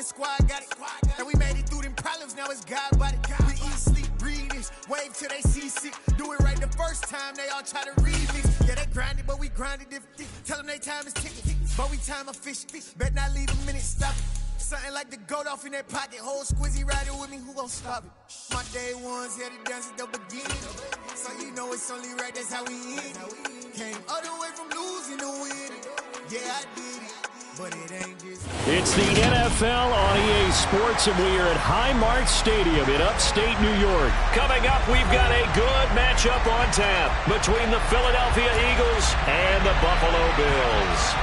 squad got it. And we made it through them problems, now it's God body. We eat, sleep, breathe this, wave till they see sick. Do it right the first time, they all try to read me. Yeah, they grinded, but we grinded different. Tell them they time is ticking, but we time efficient. Bet not leave a minute, stop it. Something like the goat off in their pocket. Whole squizzy riding with me, who gon' stop it? My day ones here to dance at the beginning. So you know it's only right, that's how we end. Came all the way from losing to winning. Yeah, I did it, but it ain't just... It's the NFL on EA Sports, and we are at Highmark Stadium in upstate New York. Coming up, we've got a good matchup on tap between the Philadelphia Eagles and the Buffalo Bills.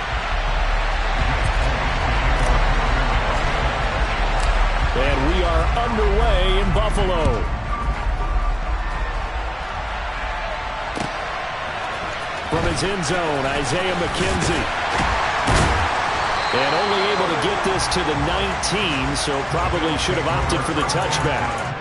And we are underway in Buffalo. From his end zone, Isaiah McKenzie. And only able to get this to the 19, so probably should have opted for the touchback.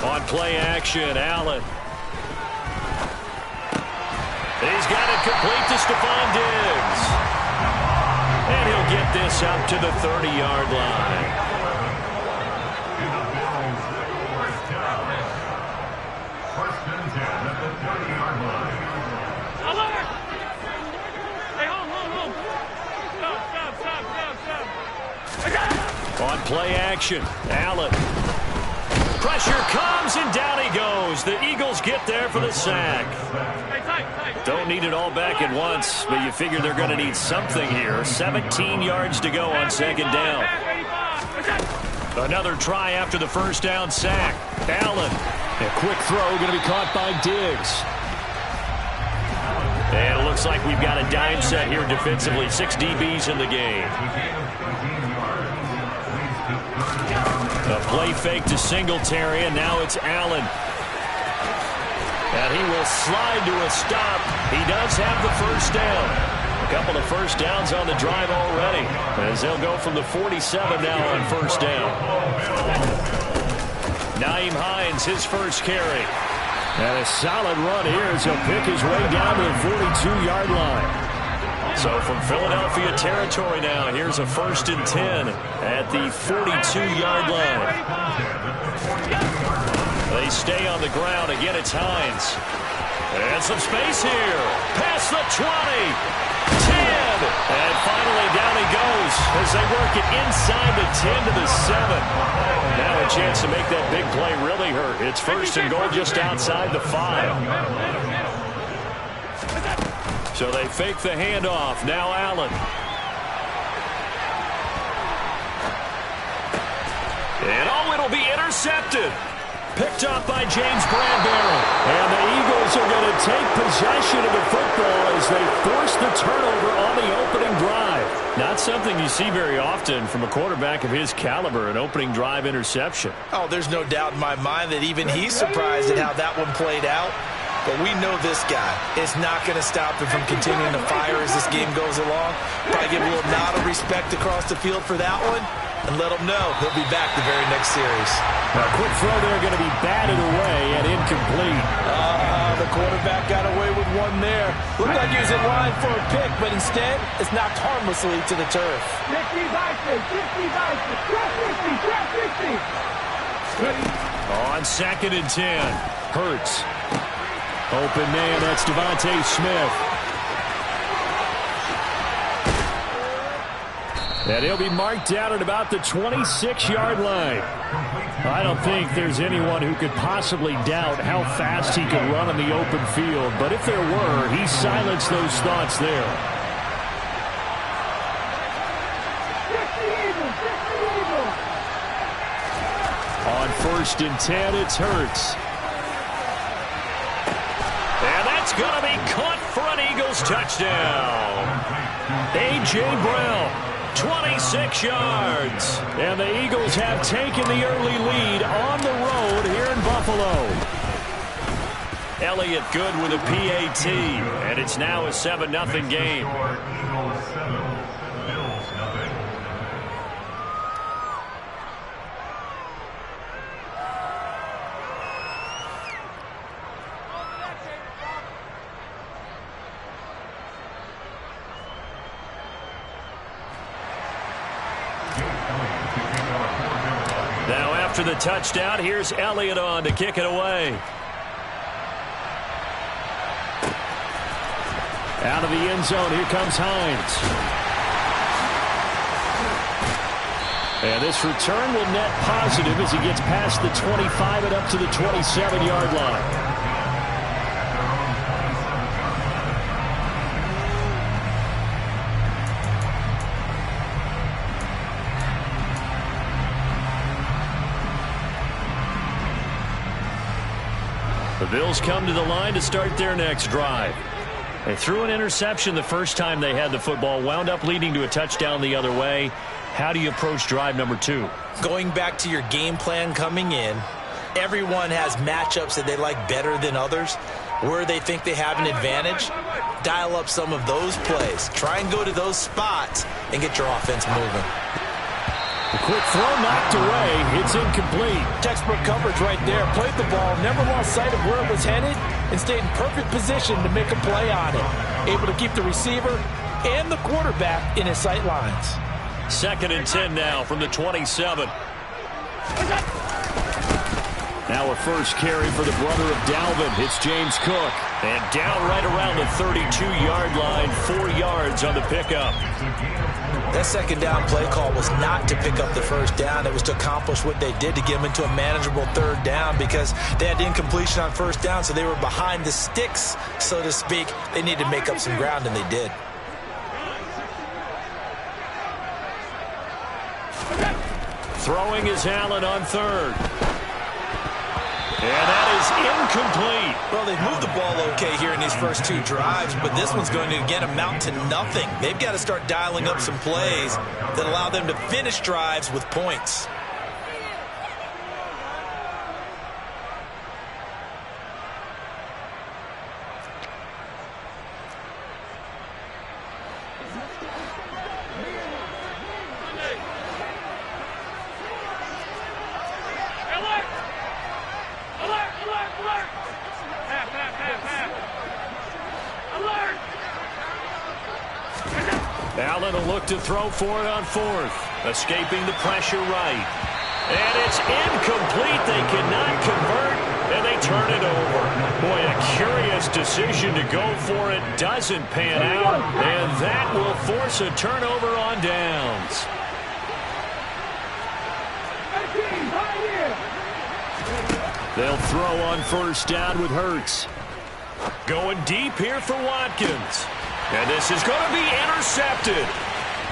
On play action, Allen. He's got it complete to Stephon Diggs. And he'll get this up to the 30-yard line. First and 10 at the 30-yard line. Alert! Hey, hold. Stop. On play action, Allen. Pressure comes, and down he goes. The Eagles get there for the sack. Don't need it all back at once, but you figure they're going to need something here. 17 yards to go on second down. Another try after the first down sack. Allen. A quick throw going to be caught by Diggs. And it looks like we've got a dime set here defensively. 6 DBs in the game. A play fake to Singletary, and now it's Allen. And he will slide to a stop. He does have the first down. A couple of first downs on the drive already, as they'll go from the 47 now on first down. Nyheim Hines, his first carry. And a solid run here as he'll pick his way down to the 42-yard line. So from Philadelphia territory now, here's a 1st and 10 at the 42-yard line. They stay on the ground. Again, it's Hines. And some space here. Past the 20. 10. And finally down he goes as they work it inside the 10 to the 7. Now a chance to make that big play really hurt. It's 1st and goal just outside the 5. So they fake the handoff. Now Allen. And it'll be intercepted. Picked up by James Bradbury. And the Eagles are going to take possession of the football as they force the turnover on the opening drive. Not something you see very often from a quarterback of his caliber, an opening drive interception. Oh, there's no doubt in my mind that even he's surprised at how that one played out. But we know this guy is not going to stop him from continuing to fire as this game goes along. Probably give a little nod of respect across the field for that one and let him know he'll be back the very next series. A quick throw there going to be batted away and incomplete. The quarterback got away with one there. Looked like he was in line for a pick, but instead, it's knocked harmlessly to the turf. 60, 60. On 2nd and 10, Hurts. Open man, that's Devontae Smith. And he'll be marked down at about the 26-yard line. I don't think there's anyone who could possibly doubt how fast he could run on the open field. But if there were, he silenced those thoughts there. On 1st and 10, it's Hurts. And that's going to be caught for an Eagles touchdown. A.J. Brown. 26 yards. And the Eagles have taken the early lead on the road here in Buffalo. Elliott good with a PAT. And it's now a 7-0 game. Eagles 7, Bills nothing. Now after the touchdown, here's Elliott on to kick it away. Out of the end zone, here comes Hines. And this return will net positive as he gets past the 25 and up to the 27-yard line. The Bills come to the line to start their next drive. They threw an interception the first time they had the football, wound up leading to a touchdown the other way. How do you approach drive number 2? Going back to your game plan coming in, everyone has matchups that they like better than others. Where they think they have an advantage, dial up some of those plays. Try and go to those spots and get your offense moving. The quick throw knocked away. It's incomplete. Textbook coverage right there. Played the ball, never lost sight of where it was headed, and stayed in perfect position to make a play on it. Able to keep the receiver and the quarterback in his sight lines. 2nd and 10 now from the 27. Now a first carry for the brother of Dalvin. It's James Cook. And down right around the 32-yard line, 4 yards on the pickup. That second down play call was not to pick up the first down. It was to accomplish what they did to get them into a manageable 3rd down because they had incompletion on 1st down, so they were behind the sticks, so to speak. They needed to make up some ground, and they did. Throwing is Allen on 3rd. And that is incomplete. Well, they've moved the ball okay here in these first 2 drives, but this one's going to, again, amount to nothing. They've got to start dialing up some plays that allow them to finish drives with points. Allen will look to throw for it on 4th. Escaping the pressure right. And it's incomplete. They cannot convert, and they turn it over. Boy, a curious decision to go for it. Doesn't pan out, and that will force a turnover on downs. They'll throw on 1st down with Hurts. Going deep here for Watkins. And this is going to be intercepted.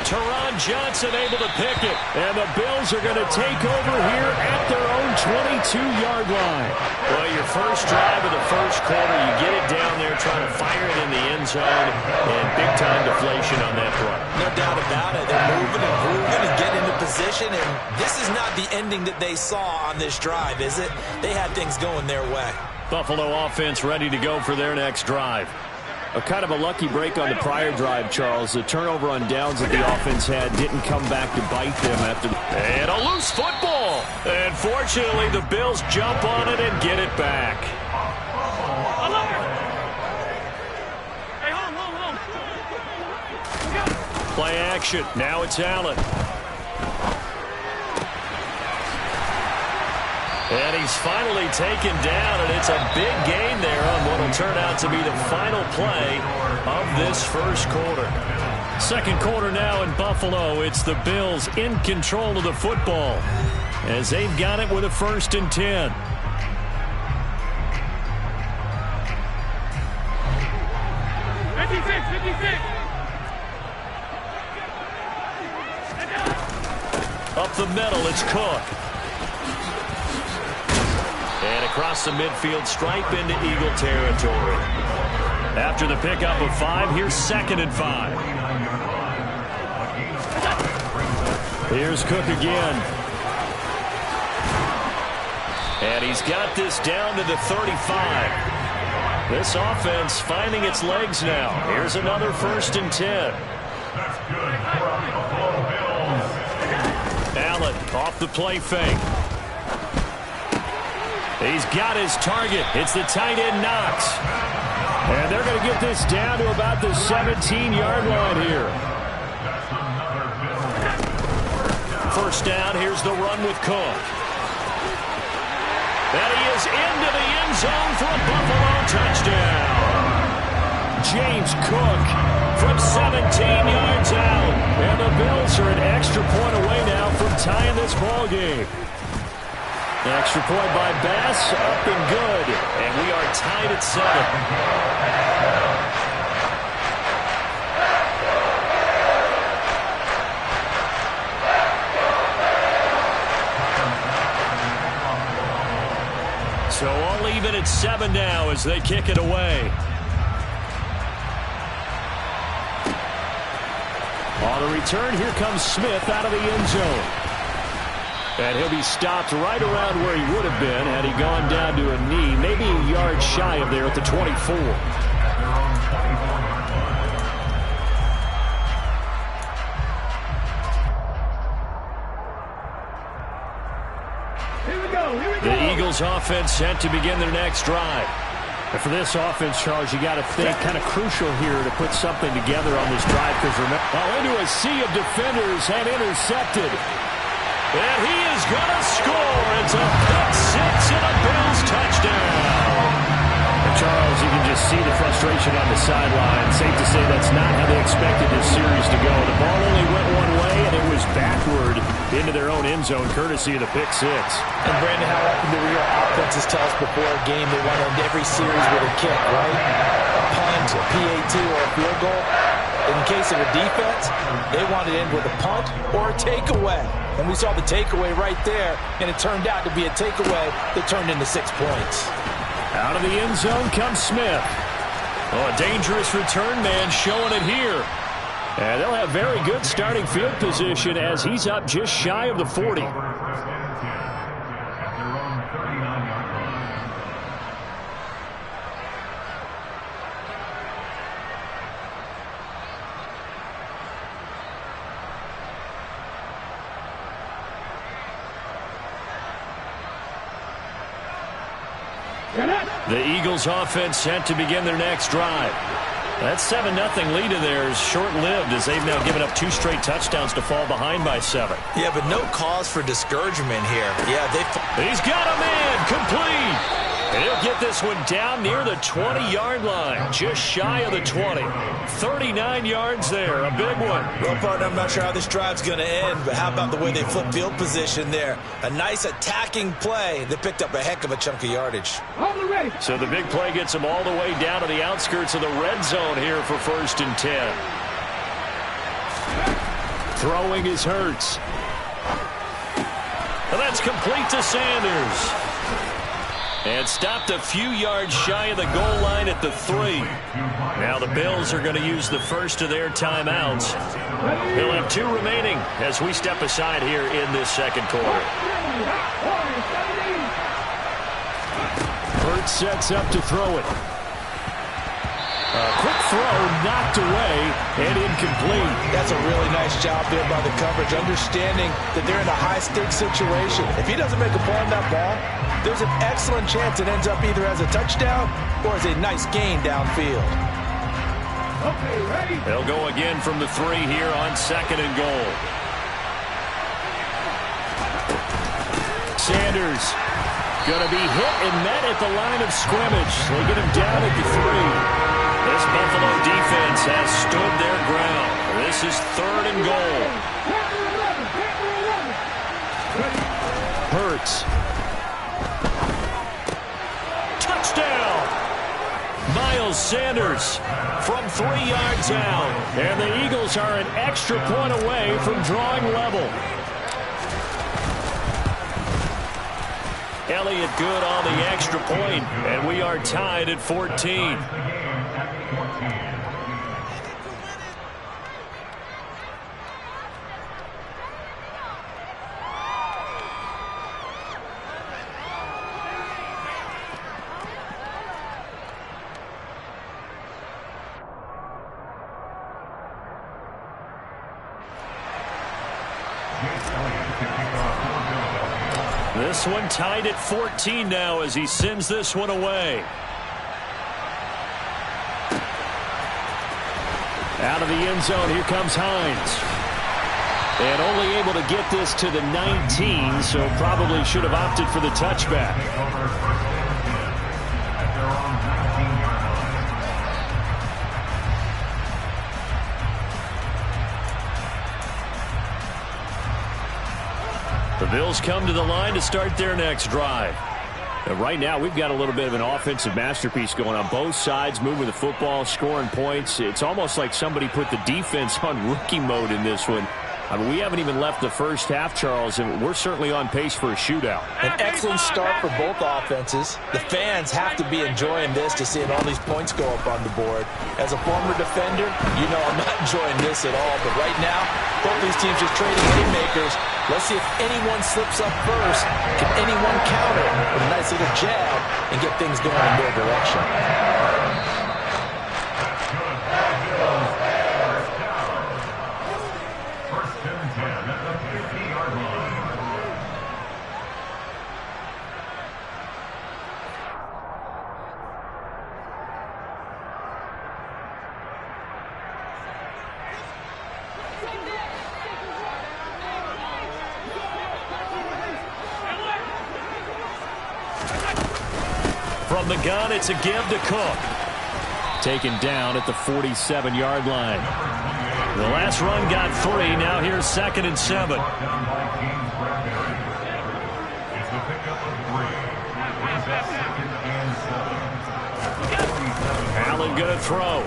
Teron Johnson able to pick it. And the Bills are going to take over here at their own 22-yard line. Well, your first drive of the first quarter, you get it down there, trying to fire it in the end zone, and big-time deflation on that run. No doubt about it. They're moving and grooving and getting into position, and this is not the ending that they saw on this drive, is it? They had things going their way. Buffalo offense ready to go for their next drive. A kind of a lucky break on the prior drive, Charles. The turnover on downs that the offense had didn't come back to bite them after. And a loose football. And fortunately, the Bills jump on it and get it back. Alert! Play action. Now it's Allen. And he's finally taken down, and it's a big gain there on what will turn out to be the final play of this first quarter. Second quarter now in Buffalo. It's the Bills in control of the football as they've got it with a 1st and 10. Up the middle, it's Cook. And across the midfield stripe into Eagle territory. After the pickup of 5, here's 2nd and 5. Here's Cook again. And he's got this down to the 35. This offense finding its legs now. Here's another 1st and 10. Allen off the play fake. He's got his target. It's the tight end Knox. And they're going to get this down to about the 17-yard line here. First down, here's the run with Cook. And he is into the end zone for a Buffalo touchdown. James Cook from 17 yards out. And the Bills are an extra point away now from tying this ball game. Extra point by Bass, up and good. And we are tied at 7. So all even at 7 now as they kick it away. On the return, here comes Smith out of the end zone. And he'll be stopped right around where he would have been had he gone down to a knee, maybe a yard shy of there at the 24. The Eagles offense set to begin their next drive. And for this offense, Charles, you got to think kind of crucial here to put something together on this drive because remember, into a sea of defenders and intercepted. And he is going to score. It's a pick six and a Bills touchdown. And Charles, you can just see the frustration on the sideline. Safe to say that's not how they expected this series to go. The ball only went one way, and it was backward into their own end zone, courtesy of the pick six. And Brandon, how often do real offenses tell us before a game they want to end every series with a kick, right? A punt, a PAT, or a field goal. In case of a defense, they wanted to end with a punt or a takeaway. And we saw the takeaway right there, and it turned out to be a takeaway that turned into 6 points. Out of the end zone comes Smith. Oh, a dangerous return man showing it here. And they'll have very good starting field position as he's up just shy of the 40. The Eagles offense set to begin their next drive. That 7-0 lead of theirs short-lived as they've now given up 2 straight touchdowns to fall behind by 7. Yeah, but no cause for discouragement here. Yeah, he's got a man complete. And he'll get this one down near the 20-yard line, just shy of the 20. 39 yards there, a big one. Well, partner, I'm not sure how this drive's going to end, but how about the way they flip field position there? A nice attacking play that picked up a heck of a chunk of yardage. So the big play gets them all the way down to the outskirts of the red zone here for 1st and 10. Throwing is Hurts. And that's complete to Sanders. And stopped a few yards shy of the goal line at the 3. Now the Bills are going to use the first of their timeouts. They'll have 2 remaining as we step aside here in this second quarter. Hurts sets up to throw it. A quick throw knocked away and incomplete. That's a really nice job there by the coverage, understanding that they're in a high-stakes situation. If he doesn't make a play on that ball, there's an excellent chance it ends up either as a touchdown or as a nice gain downfield. They'll go again from the 3 here on 2nd and goal. Sanders going to be hit and met at the line of scrimmage. They get him down at the 3. This Buffalo defense has stood their ground. This is 3rd and goal. Hurts. Touchdown! Miles Sanders from 3 yards out. And the Eagles are an extra point away from drawing level. Elliott good on the extra point, and we are tied at 14. This one tied at 14 now as he sends this one away. Out of the end zone, here comes Hines. And only able to get this to the 19, so probably should have opted for the touchback. The Bills come to the line to start their next drive. And right now, we've got a little bit of an offensive masterpiece going on both sides, moving the football, scoring points. It's almost like somebody put the defense on rookie mode in this one. I mean, we haven't even left the first half, Charles, and we're certainly on pace for a shootout. An excellent start for both offenses. The fans have to be enjoying this to seeing all these points go up on the board. As a former defender, you know I'm not enjoying this at all. But right now, both these teams just trading haymakers. Let's see if anyone slips up first. Can anyone counter with a nice little jab and get things going in their direction? From the gun, it's a give to Cook. Taken down at the 47-yard line. The last run got 3. Now here's 2nd and 7. Allen going to throw.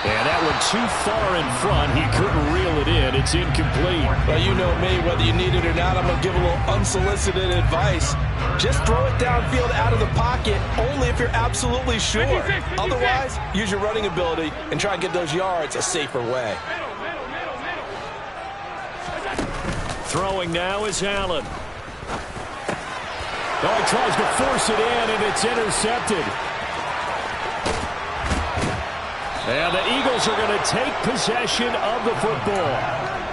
And that one too far in front. He couldn't reel it in. It's incomplete. Well, you know me, whether you need it or not, I'm going to give a little unsolicited advice. Just throw it downfield out of the pocket only if you're absolutely sure. Otherwise, use your running ability and try and get those yards a safer way. Throwing now is Allen. Oh, he tries to force it in, and it's intercepted. And the Eagles are going to take possession of the football.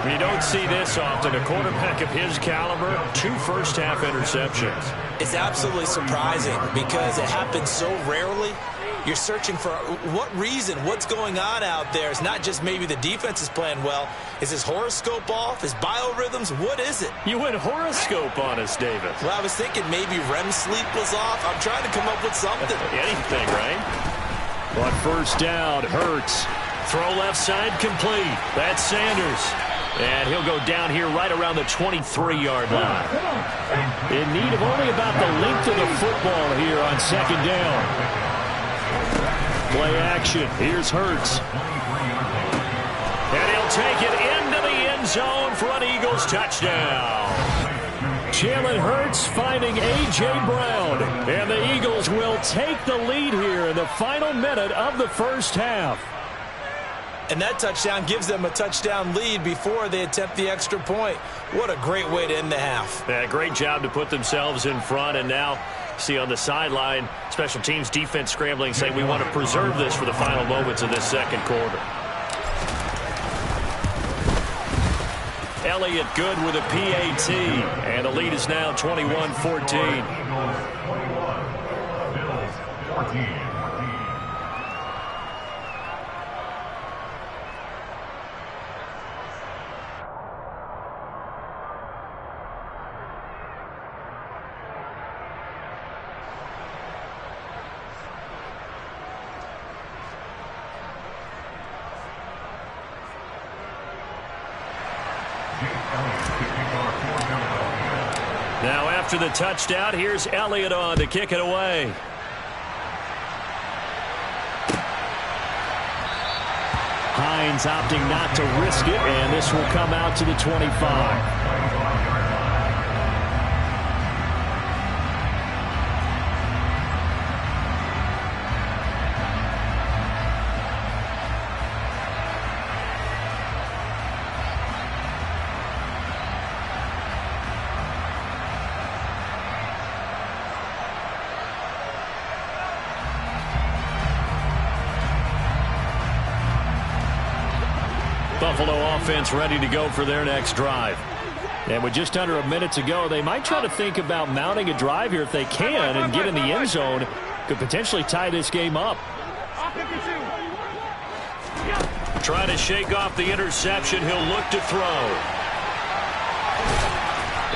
You don't see this often. A quarterback of his caliber, 2 first-half interceptions. It's absolutely surprising because it happens so rarely. You're searching for what reason, what's going on out there. It's not just maybe the defense is playing well. Is his horoscope off? His biorhythms? What is it? You went horoscope on us, David. Well, I was thinking maybe REM sleep was off. I'm trying to come up with something. Anything, right? On first down, Hurts. Throw left side complete. That's Sanders. And he'll go down here right around the 23-yard line. In need of only about the length of the football here on 2nd down. Play action. Here's Hurts. And he'll take it into the end zone for an Eagles touchdown. Jalen Hurts finding A.J. Brown. And the Eagles will take the lead here in the final minute of the first half. And that touchdown gives them a touchdown lead before they attempt the extra point. What a great way to end the half. Yeah, great job to put themselves in front. And now, see on the sideline, special teams defense scrambling, saying we want to preserve this for the final moments of this second quarter. Elliott good with a PAT. And the lead is now 21-14. Now after the touchdown, here's Elliott on to kick it away. Hines opting not to risk it, and this will come out to the 25. Buffalo offense ready to go for their next drive. And with just under a minute to go, they might try to think about mounting a drive here if they can and get in the end zone. Could potentially tie this game up. Try to shake off the interception. He'll look to throw.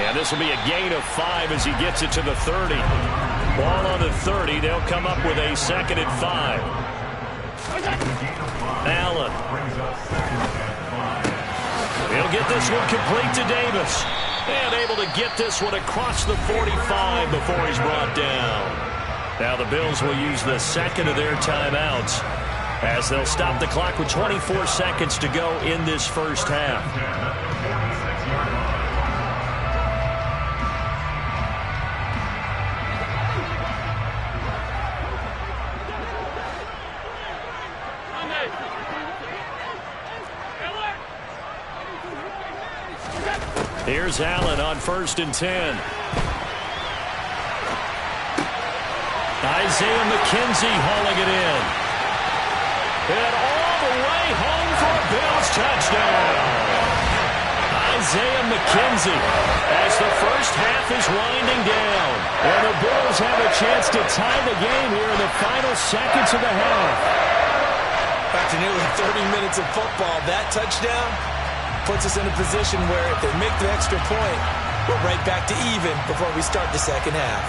And this will be a gain of 5 as he gets it to the 30. Ball on the 30. They'll come up with a 2nd and 5. Allen. He'll get this one complete to Davis. And able to get this one across the 45 before he's brought down. Now the Bills will use the 2nd of their timeouts as they'll stop the clock with 24 seconds to go in this first half. Here's Allen on 1st and 10. Isaiah McKenzie hauling it in. And all the way home for a Bills touchdown. Isaiah McKenzie as the first half is winding down. And the Bills have a chance to tie the game here in the final seconds of the half. After nearly 30 minutes of football, that touchdown puts us in a position where if they make the extra point, we're right back to even before we start the second half.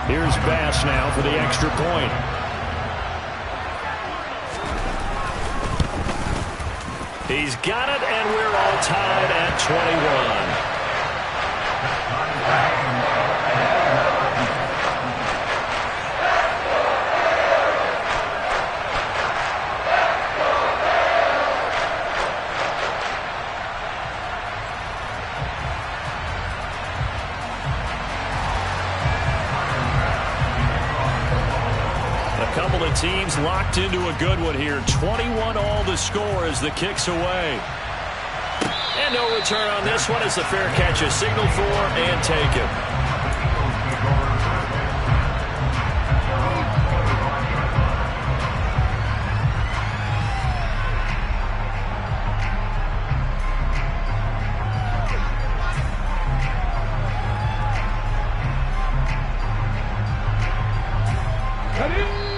Here's Bass now for the extra point. He's got it, and we're all tied at 21. Couple of teams locked into a good one here. 21 all the score as the kick's away. And no return on this one as the fair catch is signaled for and taken.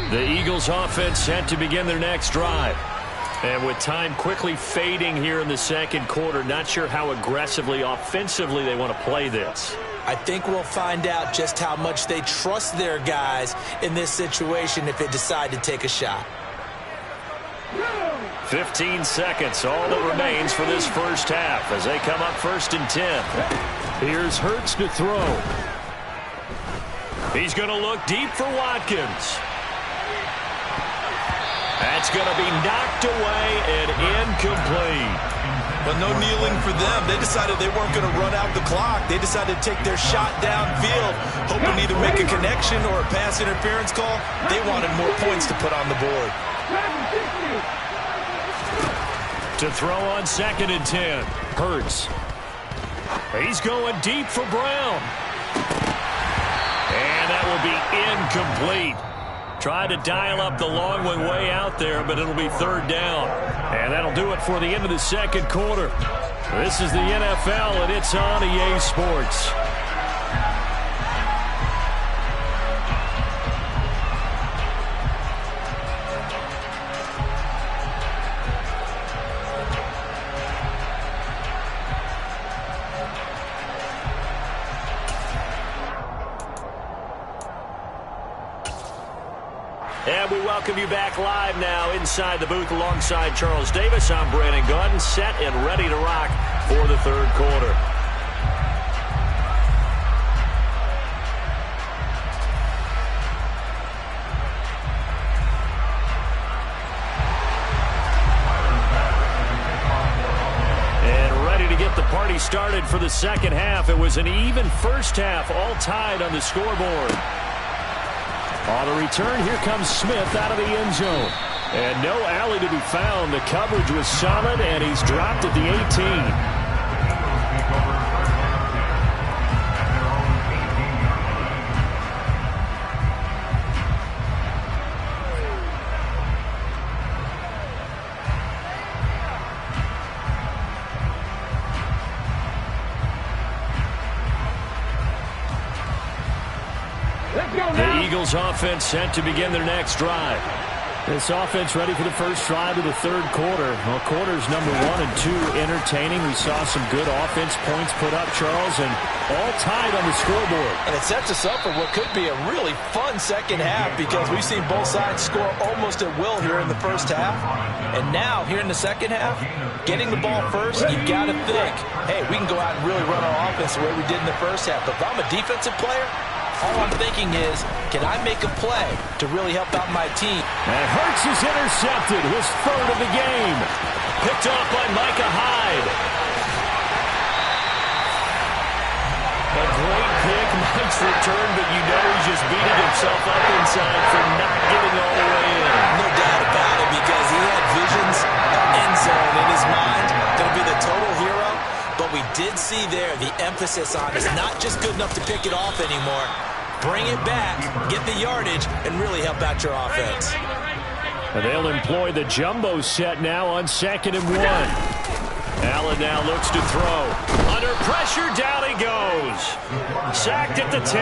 The Eagles offense set to begin their next drive. And with time quickly fading here in the second quarter, not sure how aggressively, offensively they want to play this. I think we'll find out just how much they trust their guys in this situation if they decide to take a shot. 15 seconds, all that remains for this first half as they come up 1st and 10. Here's Hurts to throw. He's going to look deep for Watkins. That's going to be knocked away and incomplete. But no kneeling for them. They decided they weren't going to run out the clock. They decided to take their shot downfield, hoping to either make a connection or a pass interference call. They wanted more points to put on the board. To throw on 2nd and 10. Hurts. He's going deep for Brown. And that will be incomplete. Tried to dial up the long one way out there, but it'll be 3rd down. And that'll do it for the end of the second quarter. This is the NFL, and it's on EA Sports. And we welcome you back live now inside the booth alongside Charles Davis. I'm Brandon Gaudin, set and ready to rock for the third quarter. for the second half. It was an even first half, all tied on the scoreboard. On the return, here comes Smith out of the end zone. And no alley to be found. The coverage was solid, and he's dropped at the 18. The Eagles offense set to begin their next drive. This offense ready for the first drive of the third quarter. Well, quarters number 1 and 2 entertaining. We saw some good offense points put up, Charles, and all tied on the scoreboard. And it sets us up for what could be a really fun second half because we've seen both sides score almost at will here in the first half. And now, here in the second half, getting the ball first, you've got to think, hey, we can go out and really run our offense the way we did in the first half. But if I'm a defensive player, all I'm thinking is, can I make a play to really help out my team? And Hurts is intercepted, his third of the game. Picked off by Micah Hyde. A great pick, Mike's return, but you know he's just beating himself up inside for not getting all the way in. No doubt about it, because he had visions of end zone in his mind. Going to be the total hero. But we did see there the emphasis on is not just good enough to pick it off anymore. Bring it back, get the yardage, and really help out your offense. And they'll employ the jumbo set now on 2nd and 1. Allen now looks to throw. Under pressure, down he goes. Sacked at the 10.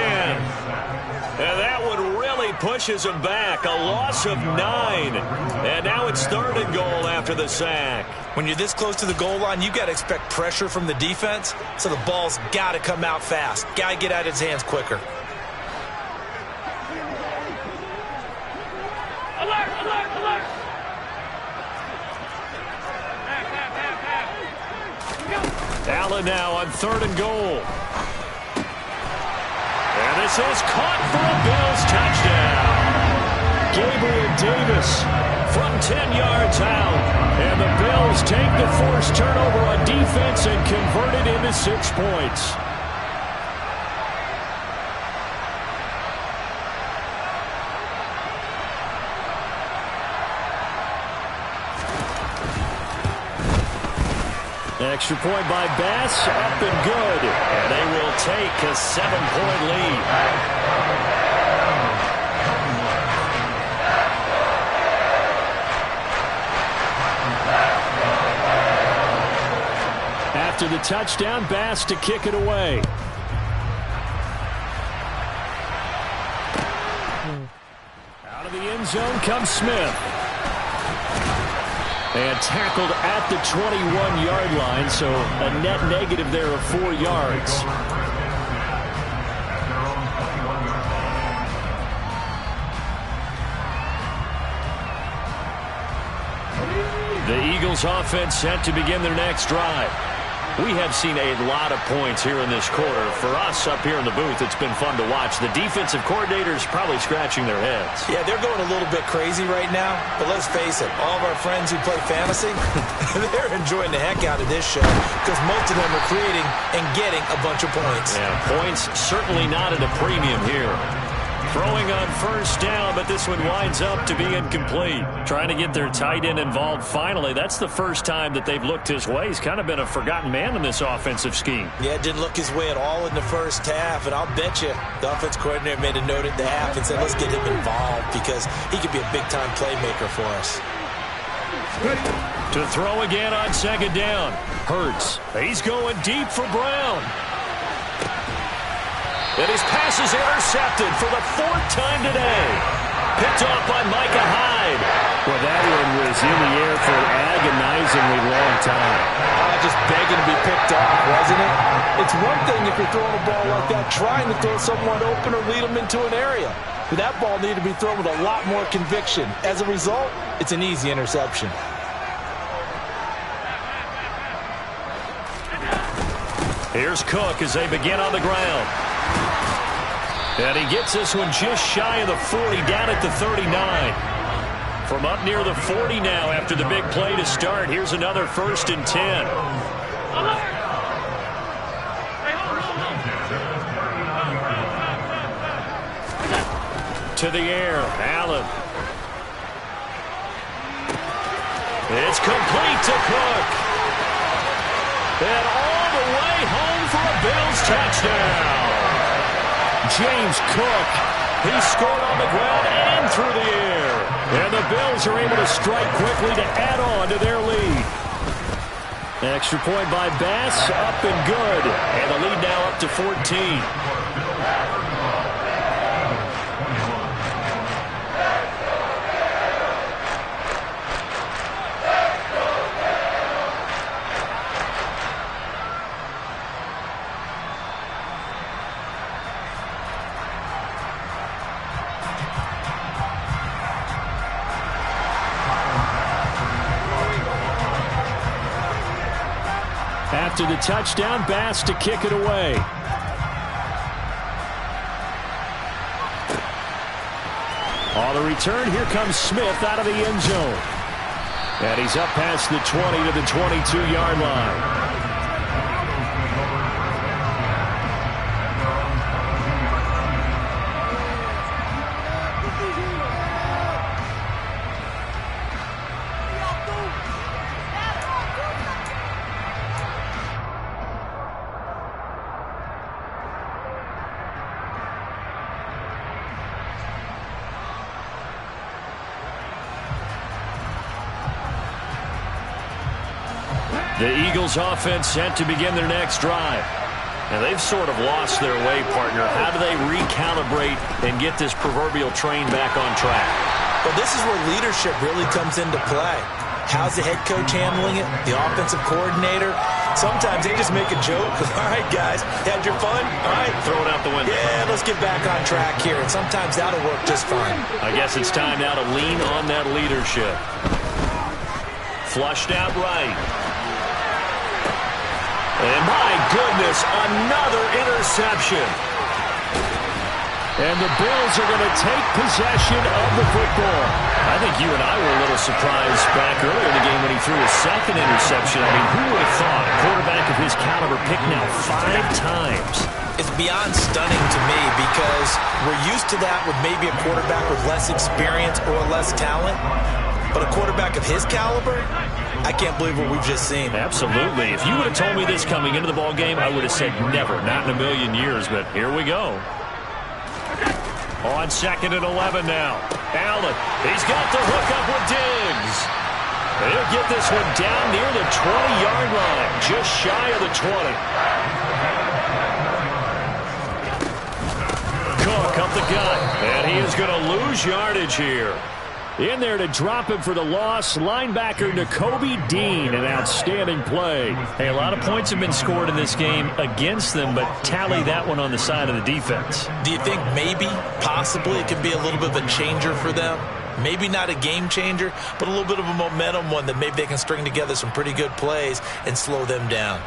And that one really pushes him back. A loss of 9. And now it's 3rd and goal after the sack. When you're this close to the goal line, you've got to expect pressure from the defense, so the ball's got to come out fast. Got to get out of his hands quicker. Alert, alert, alert. Allen now on 3rd and goal. And this is caught for a Bills touchdown. Gabriel Davis from 10 yards out. And the Bills take the forced turnover on defense and convert it into 6 points. Extra point by Bass, up and good. And they will take a 7-point lead. After the touchdown, Bass to kick it away. Out of the end zone comes Smith. And tackled at the 21-yard line, so a net negative there of 4 yards. The Eagles offense set to begin their next drive. We have seen a lot of points here in this quarter. For us up here in the booth, it's been fun to watch. The defensive coordinators probably scratching their heads. Yeah, they're going a little bit crazy right now. But let's face it, all of our friends who play fantasy, they're enjoying the heck out of this show because most of them are creating and getting a bunch of points. Yeah, points certainly not at a premium here. Throwing on first down, but this one winds up to be incomplete. Trying to get their tight end involved finally. That's the first time that they've looked his way. He's kind of been a forgotten man in this offensive scheme. Yeah, it didn't look his way at all in the first half, and I'll bet you the offense coordinator made a note at the half and said, let's get him involved because he could be a big-time playmaker for us. To throw again on 2nd down. Hurts. He's going deep for Brown. And his pass is intercepted for the 4th time today. Picked off by Micah Hyde. Well, that one was in the air for an agonizingly long time. Just begging to be picked off, wasn't it? It's one thing if you're throwing a ball like that, trying to throw someone open or lead them into an area. But that ball needed to be thrown with a lot more conviction. As a result, it's an easy interception. Here's Cook as they begin on the ground. And he gets this one just shy of the 40, down at the 39. From up near the 40 now after the big play to start. Here's another 1st and 10. to the air. Allen. It's complete to Cook. And all the way home for a Bills touchdown. James Cook. He scored on the ground and through the air. And the Bills are able to strike quickly to add on to their lead. Extra point by Bass, up and good. And the lead now up to 14. After the touchdown, Bass to kick it away. On the return, here comes Smith out of the end zone. And he's up past the 20 to the 22-yard line. The Eagles offense set to begin their next drive. And they've sort of lost their way, partner. How do they recalibrate and get this proverbial train back on track? Well, this is where leadership really comes into play. How's the head coach handling it? The offensive coordinator? Sometimes they just make a joke. All right, guys, had your fun? All right. Throw it out the window. Yeah, let's get back on track here. And sometimes that'll work just fine. I guess it's time now to lean on that leadership. Flushed out right. And my goodness, another interception. And the Bills are going to take possession of the football. I think you and I were a little surprised back earlier in the game when he threw his second interception. I mean, who would have thought a quarterback of his caliber picked now 5 times? It's beyond stunning to me because we're used to that with maybe a quarterback with less experience or less talent. But a quarterback of his caliber, I can't believe what we've just seen. Absolutely. If you would have told me this coming into the ball game, I would have said never, not in a million years. But here we go. On 2nd and 11 now. Allen, he's got the hook up with Diggs. He'll get this one down near the 20-yard line, just shy of the 20. Cook up the gut, and he is going to lose yardage here. In there to drop him for the loss, linebacker Nakobe Dean, an outstanding play. Hey, a lot of points have been scored in this game against them, but tally that one on the side of the defense. Do you think maybe, possibly, it could be a little bit of a changer for them? Maybe not a game changer, but a little bit of a momentum one that maybe they can string together some pretty good plays and slow them down.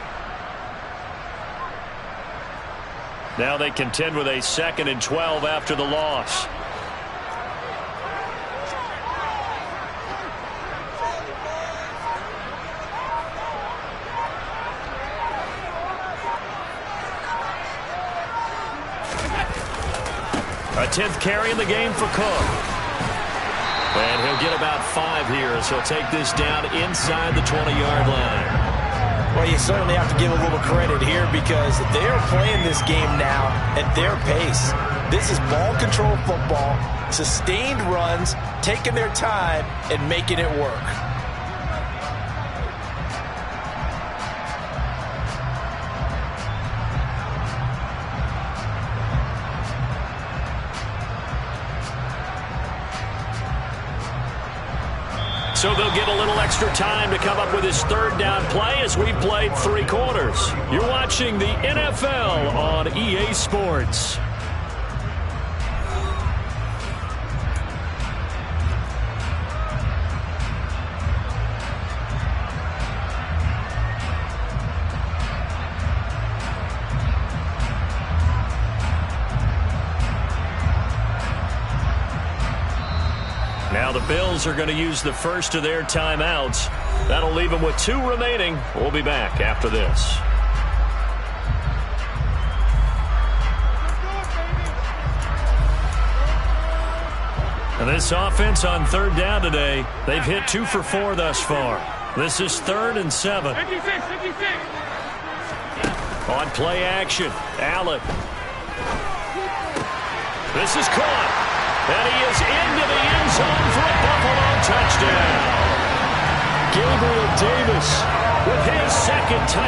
Now they contend with a 2nd and 12 after the loss. A 10th carry in the game for Cook. And he'll get about 5 here as he'll take this down inside the 20-yard line. Well, you certainly have to give a little credit here because they're playing this game now at their pace. This is ball control football, sustained runs, taking their time, and making it work. So they'll get a little extra time to come up with his 3rd down play as we've played 3 quarters. You're watching the NFL on EA Sports. Now the Bills are going to use the first of their timeouts. That'll leave them with 2 remaining. We'll be back after this. And this offense on third down today, they've hit 2 for 4 thus far. This is 3rd and 7. 56. On play action, Allen. This is caught. And he is into the end zone for a Buffalo touchdown. Gabriel Davis with his second touchdown.